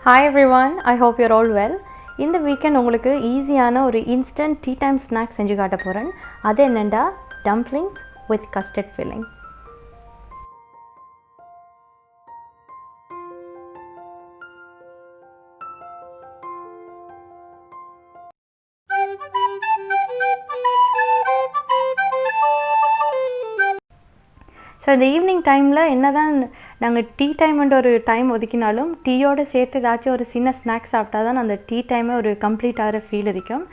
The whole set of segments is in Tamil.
Hi everyone, I hope you're all well. இந்த வீக்கெண்ட் உங்களுக்கு ஈஸியான ஒரு இன்ஸ்டன்ட் டீ டைம் ஸ்நாக் செஞ்சு காட்ட போகிறேன். அது என்னென்னா dumplings with custard filling. So இந்த ஈவினிங் டைமில் என்ன தான் நாங்கள் டீ டைம்ன்ற ஒரு டைம் ஒதுக்கினாலும் டீயோடு சேர்த்து ஏதாச்சும் ஒரு சின்ன ஸ்நாக்ஸ் சாப்பிட்டா தான் அந்த டீ டைமே ஒரு கம்ப்ளீட் ஆகிற ஃபீல் இருக்கும்.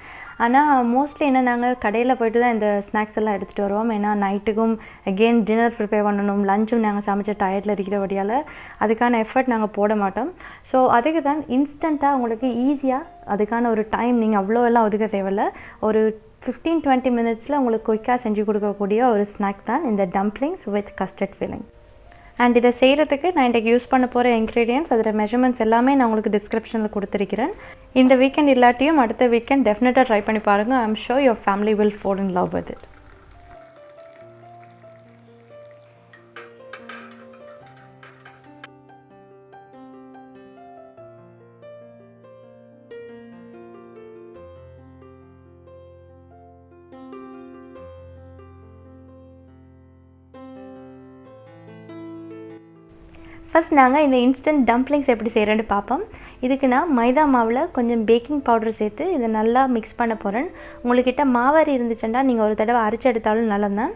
ஆனால் மோஸ்ட்லி என்ன நாங்கள் கடையில் போய்ட்டு தான் இந்த ஸ்நாக்ஸ் எல்லாம் எடுத்துகிட்டு வருவோம். ஏன்னா நைட்டுக்கும் அகெயின் டின்னர் ப்ரிப்பேர் பண்ணணும், லஞ்சும் நாங்கள் சமைச்ச டயர்டில் இருக்கிறபடியால் அதுக்கான எஃபர்ட் நாங்கள் போட மாட்டோம். ஸோ அதுக்கு தான் இன்ஸ்டண்ட்டாக உங்களுக்கு ஈஸியாக அதுக்கான ஒரு டைம் நீங்கள் அவ்வளோ எல்லாம் ஒதுக்க தேவையில்லை. ஒரு 15-20 மினிட்ஸில் உங்களுக்கு குயிக்காக செஞ்சு கொடுக்கக்கூடிய ஒரு ஸ்நாக் தான் இந்த dumplings with custard filling. And இதை செய்கிறதுக்கு நான் இன்றைக்கு யூஸ் பண்ண போகிற இன்க்ரீடியன்ட்ஸ், அதோட மெஷர்மெண்ட்ஸ் எல்லாமே நான் உங்களுக்கு டிஸ்கிரிப்ஷனில் கொடுத்துருக்கிறேன். இந்த வீக்கெண்ட் இல்லாட்டியும் அடுத்த வீக்கெண்ட் டெஃபினட்டாக ட்ரை பண்ணி பாருங்கள். I am sure your family will fall in love with it. First நாங்கள் இந்த இன்ஸ்டன்ட் டம்ப்ளிங்ஸ் எப்படி செய்கிறேன்னு பார்ப்போம். இதுக்கு நான் மைதா மாவில் கொஞ்சம் பேக்கிங் பவுடர் சேர்த்து இதை நல்லா மிக்ஸ் பண்ண போகிறேன். உங்கள்கிட்ட மாவரி இருந்துச்சுன்னா நீங்கள் ஒரு தடவை அரைச்சி எடுத்தாலும் நல்லதுதான்.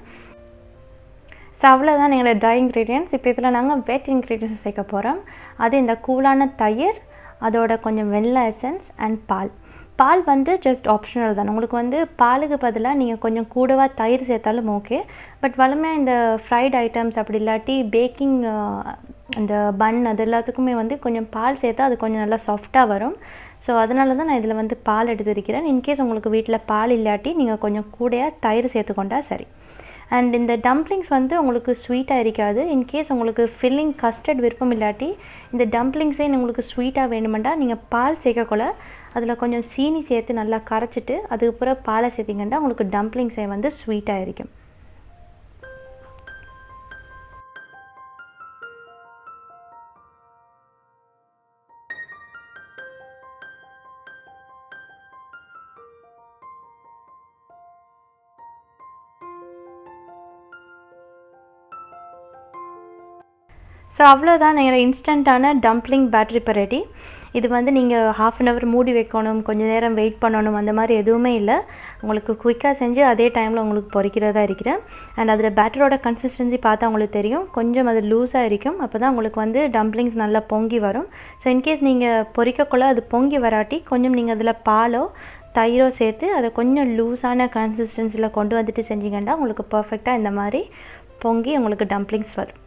ஸோ அவ்வளோதான் எங்களோட ட்ரை இன்க்ரீடியன்ட்ஸ். இப்போ இதில் நாங்கள் வெட் இன்க்ரீடியன்ட்ஸ் சேர்க்க போகிறோம். அது இந்த கூலான தயிர், அதோட கொஞ்சம் வெண்ணிலா எசன்ஸ் அண்ட் பால். பால் வந்து ஜஸ்ட் ஆப்ஷனல் தான். உங்களுக்கு பாலுக்கு பதிலாக நீங்கள் கொஞ்சம் கூடவாக தயிர் சேர்த்தாலும் ஓகே. பட் வளமையாக இந்த ஃப்ரைட் ஐட்டம்ஸ் அப்படி இல்லாட்டி பேக்கிங் அந்த பன் அது எல்லாத்துக்குமே கொஞ்சம் பால் சேர்த்தா அது கொஞ்சம் நல்லா சாஃப்டாக வரும். ஸோ அதனால தான் நான் இதில் பால் எடுத்துருக்கிறேன். இன்கேஸ் உங்களுக்கு வீட்டில் பால் இல்லாட்டி நீங்கள் கொஞ்சம் கூடையாக தயிர் சேர்த்துக்கொண்டா சரி. அண்ட் இந்த டம்ப்ளிங்ஸ் உங்களுக்கு ஸ்வீட்டாக இருக்காது. இன்கேஸ் உங்களுக்கு ஃபில்லிங் கஸ்டர்ட் விருப்பம் இல்லாட்டி இந்த டம்ப்ளிங்ஸே உங்களுக்கு ஸ்வீட்டாக வேணுமெண்டா நீங்கள் பால் சேர்க்கக்குள்ள அதில் கொஞ்சம் சீனி சேர்த்து நல்லா கரைச்சிட்டு அதுக்கப்புறம் பாலை சேர்த்திங்கன்னா உங்களுக்கு டம்ப்ளிங்ஸே ஸ்வீட்டாக இருக்கும். ஸோ அவ்வளோதான் நீங்கள் இன்ஸ்டண்ட்டான டம்ப்ளிங் பேட்டர் இப்போ ரெடி. இது நீங்கள் 1/2 hour மூடி வைக்கணும், கொஞ்சம் நேரம் வெயிட் பண்ணணும், அந்த மாதிரி எதுவுமே இல்லை. உங்களுக்கு குயிக்காக செஞ்சு அதே டைமில் உங்களுக்கு பொரிக்கிறதா இருக்கிறேன். அண்ட் அதில் பேட்டரோட கன்சிஸ்டன்சி பார்த்தா உங்களுக்கு தெரியும், கொஞ்சம் அது லூஸாக இருக்கும். அப்போ தான் உங்களுக்கு டம்ப்ளிங்ஸ் நல்லா பொங்கி வரும். ஸோ இன்கேஸ் நீங்கள் பொரிக்கக்குள்ள அது பொங்கி வராட்டி கொஞ்சம் நீங்கள் அதில் பாலோ தயிரோ சேர்த்து அதை கொஞ்சம் லூஸான கன்சிஸ்டன்சியில் கொண்டு வந்துட்டு செஞ்சிங்கன்னா உங்களுக்கு பர்ஃபெக்டாக இந்த மாதிரி பொங்கி உங்களுக்கு டம்ப்ளிங்ஸ் வரும்.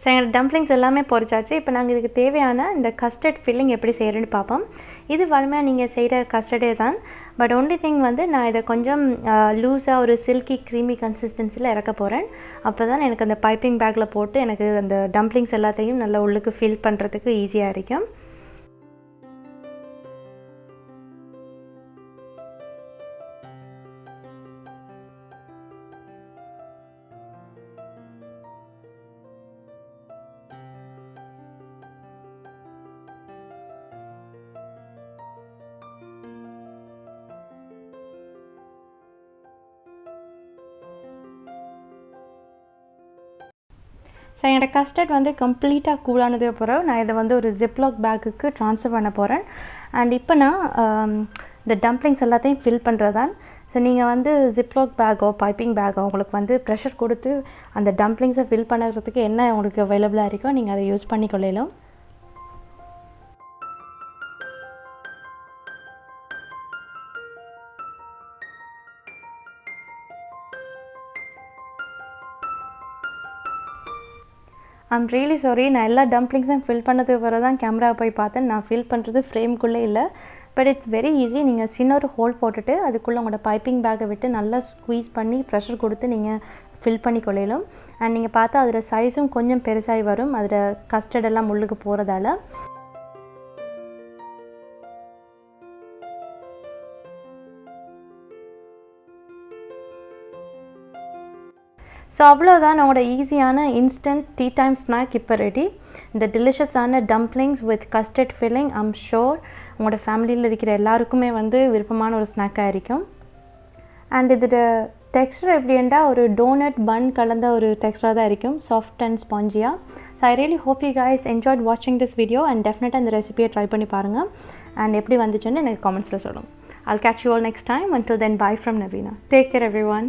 ஸோ எங்கள் டம்ப்ளிங்ஸ் எல்லாமே பொரிச்சாச்சு. இப்போ நாங்கள் இதுக்கு தேவையான இந்த கஸ்டர்ட் ஃபில்லிங் எப்படி செய்கிறேன்னு பார்ப்போம். இது வழமையாக நீங்கள் செய்கிற கஸ்டர்டே தான். பட் ஒன்லி திங் நான் இதை கொஞ்சம் லூஸாக ஒரு சில்கி க்ரீமி கன்சிஸ்டன்சியில் இறக்க போகிறேன். அப்போ தான் எனக்கு அந்த பைப்பிங் பேக்கில் போட்டு எனக்கு அந்த டம்ப்ளிங்ஸ் எல்லாத்தையும் நல்லா உள்ளுக்கு ஃபில் பண்ணுறதுக்கு ஈஸியாக இருக்கும். ஸோ என்னோட கஸ்டர்ட் கம்ப்ளீட்டாக கூலானதுக்கு அப்புறம் நான் இதை ஒரு ஜிப்லாக் பேக்குக்கு ட்ரான்ஸ்ஃபர் பண்ண போகிறேன். அண்ட் இப்போ நான் இந்த டம்ப்ளிங்ஸ் எல்லாத்தையும் ஃபில் பண்ணுறது தான். ஸோ நீங்கள் ஜிப்லாக் பேக்கோ பைப்பிங் பேக்கோ உங்களுக்கு ப்ரெஷர் கொடுத்து அந்த டம்ப்ளிங்ஸை ஃபில் பண்ணுறதுக்கு என்ன உங்களுக்கு அவைலபிளாக இருக்கோ நீங்கள் அதை யூஸ் பண்ணிக்கொள்ளலாம். ஐம் ரியலி சாரி, நான் எல்லா டம்ப்ளிங்ஸும் ஃபில் பண்ணதுக்கு பிறகு தான் கேமரா போய் பார்த்தேன். நான் ஃபில் பண்ணுறது ஃப்ரேம்குள்ளே இல்லை. But it's very easy. நீங்கள் சின்ன ஒரு ஹோல் போட்டுட்டு அதுக்குள்ளே உங்களோட பைப்பிங் பேக்கை விட்டு நல்லா ஸ்குவீஸ் பண்ணி ப்ரெஷர் கொடுத்து நீங்கள் ஃபில் பண்ணி கொள்ளையிலும். அண்ட் நீங்கள் பார்த்தா அதில் சைஸும் கொஞ்சம் பெருசாகி வரும், அதில் கஸ்டர்ட் எல்லாம் உள்ளுக்கு போகிறதால. ஸோ அவ்வளோதான் நம்மளோட ஈஸியான இன்ஸ்டன்ட் டீ டைம் ஸ்நாக் இப்போ ரெடி. இந்த டெலிஷியஸான dumplings with custard filling I'm sure உங்களோட ஃபேமிலியில் இருக்கிற எல்லாருக்குமே வந்து விருப்பமான ஒரு ஸ்நாக்காக இருக்கும். அண்ட் இதோட டெக்ஸ்டர் எப்படின்னா ஒரு டோனட் பன் கலந்த ஒரு டெக்ஸ்டராக தான் இருக்கும், சாஃப்ட் அண்ட் ஸ்பாஞ்சியாக. So I really hope you guys enjoyed வாட்சிங் திஸ் வீடியோ அண்ட் டெஃபினட்டாக இந்த ரெசிபியை ட்ரை பண்ணி பாருங்கள். அண்ட் எப்படி வந்துச்சுன்னு எனக்கு காமெண்ட்ஸில் சொல்லுங்கள். I'll catch you all next time. Until then, bye from Navina. Take care everyone.